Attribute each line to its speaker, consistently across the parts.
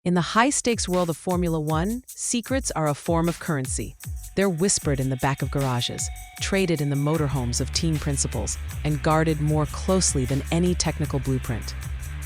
Speaker 1: In the high-stakes world of Formula One, secrets are a form of currency. They're whispered in the back of garages, traded in the motorhomes of team principals, and guarded more closely than any technical blueprint.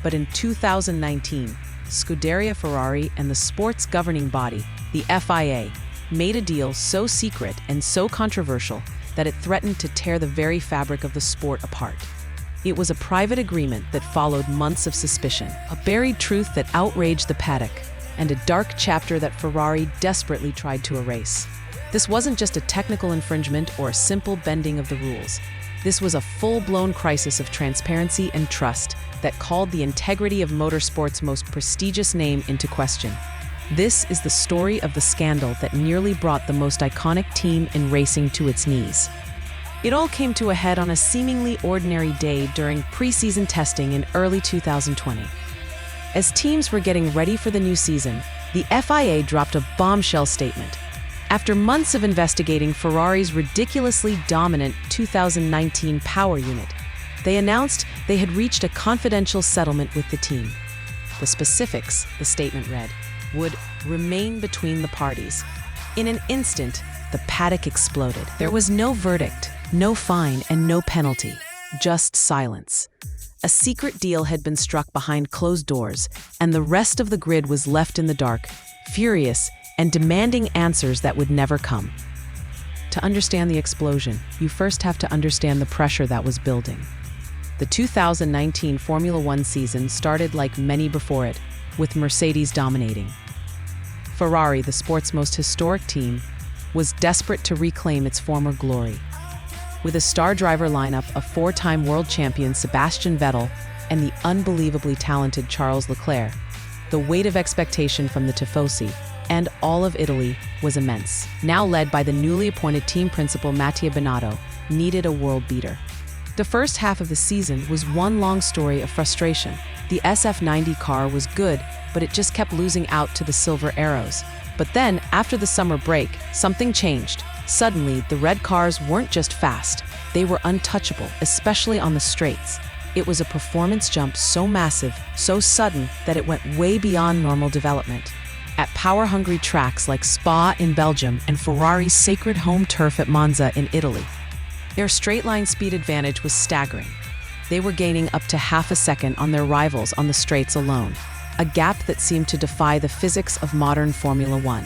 Speaker 1: But in 2019, Scuderia Ferrari and the sport's governing body, the FIA, made a deal so secret and so controversial that it threatened to tear the very fabric of the sport apart. It was a private agreement that followed months of suspicion, a buried truth that outraged the paddock, and a dark chapter that Ferrari desperately tried to erase. This wasn't just a technical infringement or a simple bending of the rules. This was a full-blown crisis of transparency and trust that called the integrity of motorsport's most prestigious name into question. This is the story of the scandal that nearly brought the most iconic team in racing to its knees. It all came to a head on a seemingly ordinary day during pre-season testing in early 2020. As teams were getting ready for the new season, the FIA dropped a bombshell statement. After months of investigating Ferrari's ridiculously dominant 2019 power unit, they announced they had reached a confidential settlement with the team. The specifics, the statement read, would remain between the parties. In an instant, the paddock exploded. There was no verdict, no fine, and no penalty, just silence. A secret deal had been struck behind closed doors, and the rest of the grid was left in the dark, furious and demanding answers that would never come. To understand the explosion, you first have to understand the pressure that was building. The 2019 Formula One season started like many before it, with Mercedes dominating. Ferrari, the sport's most historic team, was desperate to reclaim its former glory. With a star driver lineup of four-time world champion Sebastian Vettel and the unbelievably talented Charles Leclerc, the weight of expectation from the Tifosi and all of Italy was immense. Now led by the newly appointed team principal Mattia Binotto, needed a world beater. The first half of the season was one long story of frustration. The SF90 car was good, but it just kept losing out to the Silver Arrows. But then, after the summer break, something changed. Suddenly, the red cars weren't just fast, they were untouchable, especially on the straights. It was a performance jump so massive, so sudden, that it went way beyond normal development. At power-hungry tracks like Spa in Belgium and Ferrari's sacred home turf at Monza in Italy, their straight-line speed advantage was staggering. They were gaining up to half a second on their rivals on the straights alone, a gap that seemed to defy the physics of modern Formula One.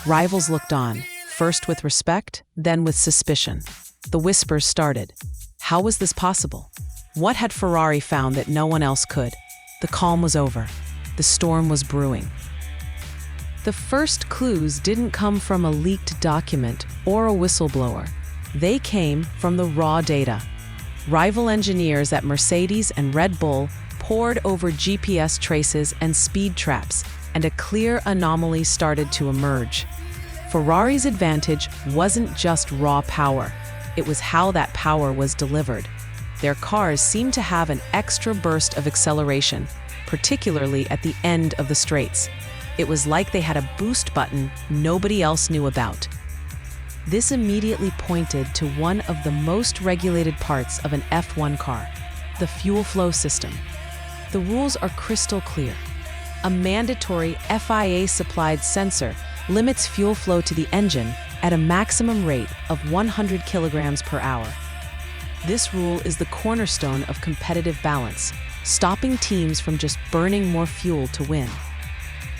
Speaker 1: Rivals looked on, first with respect, then with suspicion. The whispers started. How was this possible? What had Ferrari found that no one else could? The calm was over. The storm was brewing. The first clues didn't come from a leaked document or a whistleblower. They came from the raw data. Rival engineers at Mercedes and Red Bull pored over GPS traces and speed traps, and a clear anomaly started to emerge. Ferrari's advantage wasn't just raw power, it was how that power was delivered. Their cars seemed to have an extra burst of acceleration, particularly at the end of the straights. It was like they had a boost button nobody else knew about. This immediately pointed to one of the most regulated parts of an F1 car, the fuel flow system. The rules are crystal clear. A mandatory FIA-supplied sensor limits fuel flow to the engine at a maximum rate of 100 kilograms per hour. This rule is the cornerstone of competitive balance, stopping teams from just burning more fuel to win.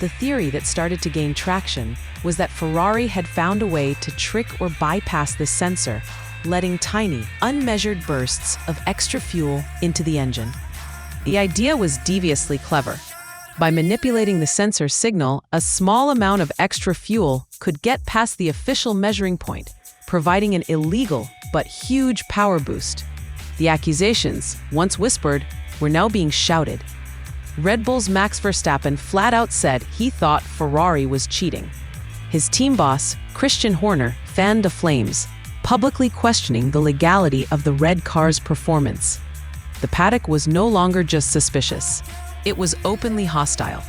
Speaker 1: The theory that started to gain traction was that Ferrari had found a way to trick or bypass this sensor, letting tiny, unmeasured bursts of extra fuel into the engine. The idea was deviously clever. By manipulating the sensor signal, a small amount of extra fuel could get past the official measuring point, providing an illegal but huge power boost. The accusations, once whispered, were now being shouted. Red Bull's Max Verstappen flat out said he thought Ferrari was cheating. His team boss, Christian Horner, fanned the flames, publicly questioning the legality of the red car's performance. The paddock was no longer just suspicious. It was openly hostile.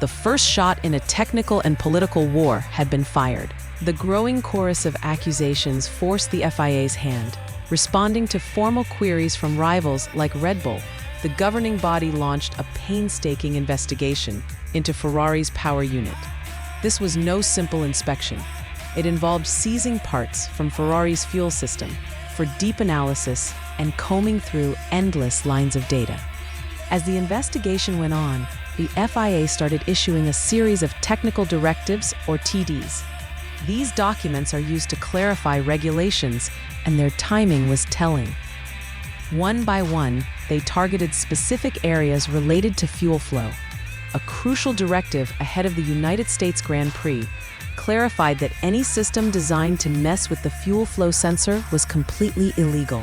Speaker 1: The first shot in a technical and political war had been fired. The growing chorus of accusations forced the FIA's hand. Responding to formal queries from rivals like Red Bull, the governing body launched a painstaking investigation into Ferrari's power unit. This was no simple inspection. It involved seizing parts from Ferrari's fuel system for deep analysis and combing through endless lines of data. As the investigation went on, the FIA started issuing a series of technical directives, or TDs. These documents are used to clarify regulations, and their timing was telling. One by one, they targeted specific areas related to fuel flow. A crucial directive ahead of the United States Grand Prix clarified that any system designed to mess with the fuel flow sensor was completely illegal.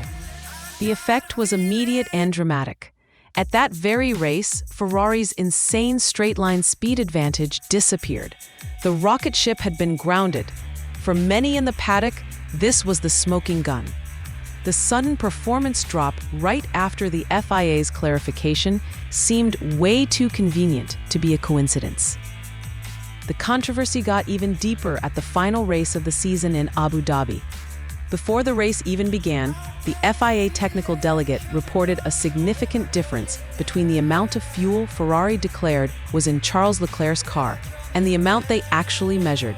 Speaker 1: The effect was immediate and dramatic. At that very race, Ferrari's insane straight-line speed advantage disappeared. The rocket ship had been grounded. For many in the paddock, this was the smoking gun. The sudden performance drop right after the FIA's clarification seemed way too convenient to be a coincidence. The controversy got even deeper at the final race of the season in Abu Dhabi. Before the race even began, the FIA technical delegate reported a significant difference between the amount of fuel Ferrari declared was in Charles Leclerc's car and the amount they actually measured.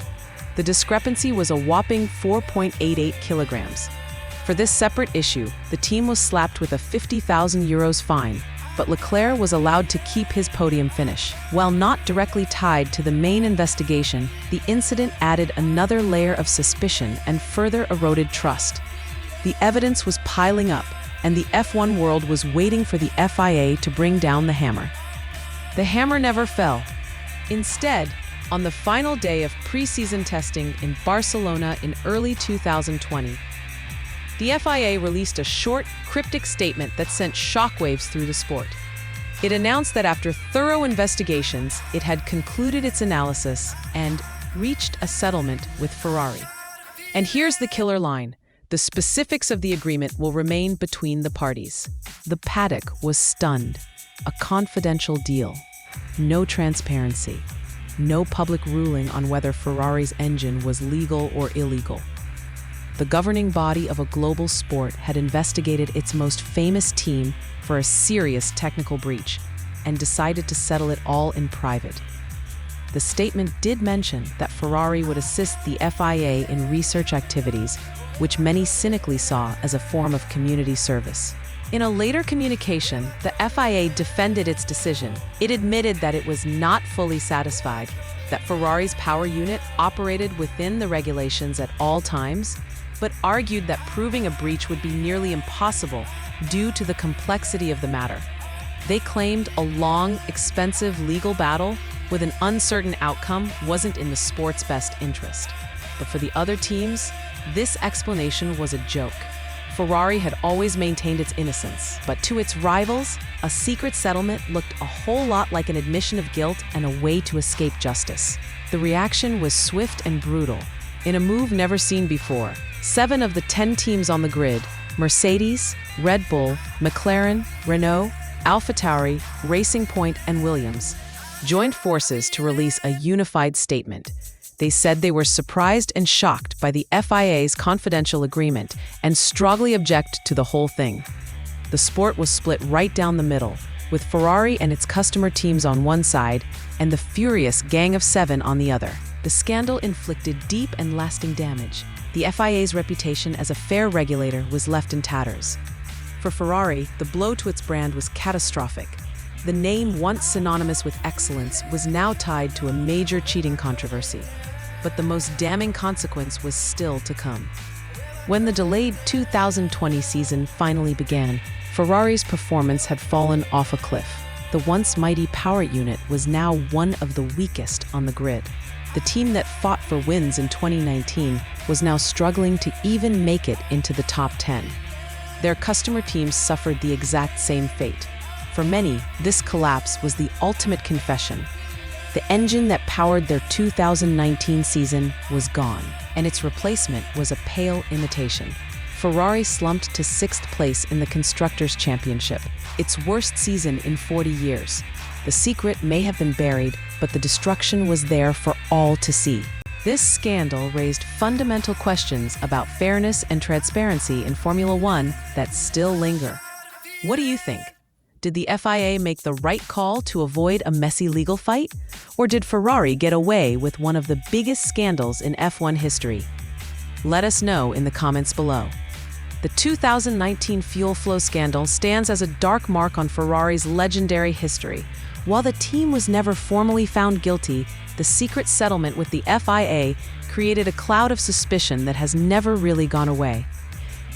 Speaker 1: The discrepancy was a whopping 4.88 kilograms. For this separate issue, the team was slapped with a €50,000 fine, but Leclerc was allowed to keep his podium finish. While not directly tied to the main investigation, the incident added another layer of suspicion and further eroded trust. The evidence was piling up, and the F1 world was waiting for the FIA to bring down the hammer. The hammer never fell. Instead, on the final day of pre-season testing in Barcelona in early 2020, the FIA released a short, cryptic statement that sent shockwaves through the sport. It announced that after thorough investigations, it had concluded its analysis and reached a settlement with Ferrari. And here's the killer line: the specifics of the agreement will remain between the parties. The paddock was stunned. A confidential deal. No transparency. No public ruling on whether Ferrari's engine was legal or illegal. The governing body of a global sport had investigated its most famous team for a serious technical breach and decided to settle it all in private. The statement did mention that Ferrari would assist the FIA in research activities, which many cynically saw as a form of community service. In a later communication, the FIA defended its decision. It admitted that it was not fully satisfied, that Ferrari's power unit operated within the regulations at all times, but argued that proving a breach would be nearly impossible due to the complexity of the matter. They claimed a long, expensive legal battle with an uncertain outcome wasn't in the sport's best interest. But for the other teams, this explanation was a joke. Ferrari had always maintained its innocence, but to its rivals, a secret settlement looked a whole lot like an admission of guilt and a way to escape justice. The reaction was swift and brutal. In a move never seen before, 7 of the 10 teams on the grid, Mercedes, Red Bull, McLaren, Renault, AlphaTauri, Racing Point, and Williams, joined forces to release a unified statement. They said they were surprised and shocked by the FIA's confidential agreement and strongly object to the whole thing. The sport was split right down the middle, with Ferrari and its customer teams on one side and the furious Gang of 7 on the other. The scandal inflicted deep and lasting damage. The FIA's reputation as a fair regulator was left in tatters. For Ferrari, the blow to its brand was catastrophic. The name, once synonymous with excellence, was now tied to a major cheating controversy. But the most damning consequence was still to come. When the delayed 2020 season finally began, Ferrari's performance had fallen off a cliff. The once mighty power unit was now one of the weakest on the grid. The team that fought for wins in 2019 was now struggling to even make it into the top 10. Their customer teams suffered the exact same fate. For many, this collapse was the ultimate confession. The engine that powered their 2019 season was gone, and its replacement was a pale imitation. Ferrari slumped to 6th place in the Constructors' Championship, its worst season in 40 years. The secret may have been buried, but the destruction was there for all to see. This scandal raised fundamental questions about fairness and transparency in Formula One that still linger. What do you think? Did the FIA make the right call to avoid a messy legal fight? Or did Ferrari get away with one of the biggest scandals in F1 history? Let us know in the comments below. The 2019 fuel flow scandal stands as a dark mark on Ferrari's legendary history. While the team was never formally found guilty, the secret settlement with the FIA created a cloud of suspicion that has never really gone away.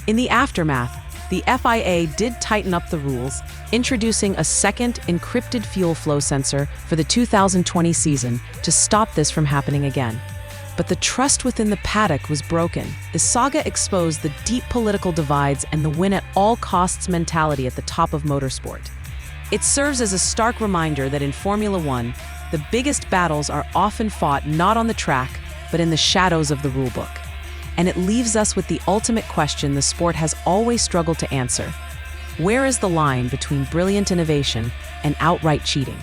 Speaker 1: In the aftermath, the FIA did tighten up the rules, introducing a second encrypted fuel flow sensor for the 2020 season to stop this from happening again. But the trust within the paddock was broken. The saga exposed the deep political divides and the win-at-all-costs mentality at the top of motorsport. It serves as a stark reminder that in Formula One, the biggest battles are often fought not on the track, but in the shadows of the rulebook. And it leaves us with the ultimate question the sport has always struggled to answer. Where is the line between brilliant innovation and outright cheating?